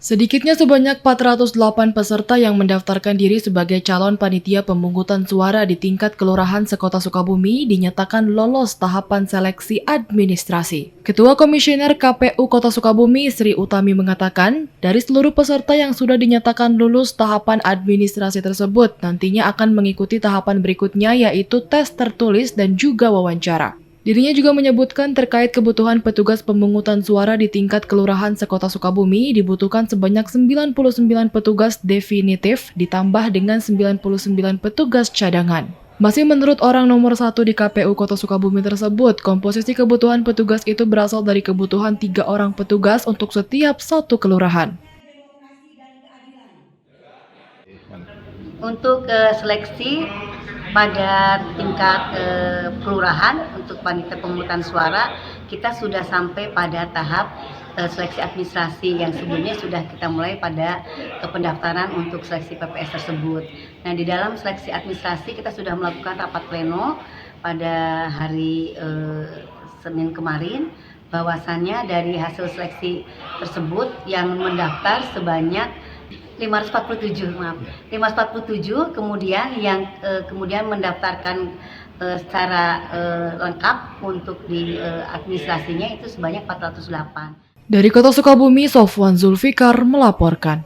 Sedikitnya sebanyak 408 peserta yang mendaftarkan diri sebagai calon panitia pemungutan suara di tingkat kelurahan sekota Sukabumi dinyatakan lolos tahapan seleksi administrasi. Ketua Komisioner KPU Kota Sukabumi Sri Utami mengatakan, dari seluruh peserta yang sudah dinyatakan lulus tahapan administrasi tersebut, nantinya akan mengikuti tahapan berikutnya yaitu tes tertulis dan juga wawancara. Dirinya juga menyebutkan terkait kebutuhan petugas pemungutan suara di tingkat kelurahan sekota Sukabumi dibutuhkan sebanyak 99 petugas definitif ditambah dengan 99 petugas cadangan. Masih menurut orang nomor 1 di KPU Kota Sukabumi tersebut, komposisi kebutuhan petugas itu berasal dari kebutuhan 3 orang petugas untuk setiap satu kelurahan. Untuk seleksi pada tingkat kelurahan untuk panitia pemungutan suara, kita sudah sampai pada tahap seleksi administrasi yang sebelumnya sudah kita mulai pada pendaftaran untuk seleksi PPS tersebut. Nah, di dalam seleksi administrasi kita sudah melakukan rapat pleno pada hari Senin kemarin, bahwasannya dari hasil seleksi tersebut yang mendaftar sebanyak 547, 547, kemudian yang kemudian mendaftarkan secara lengkap untuk di administrasinya itu sebanyak 408. Dari Kota Sukabumi, Sofwan Zulfikar melaporkan.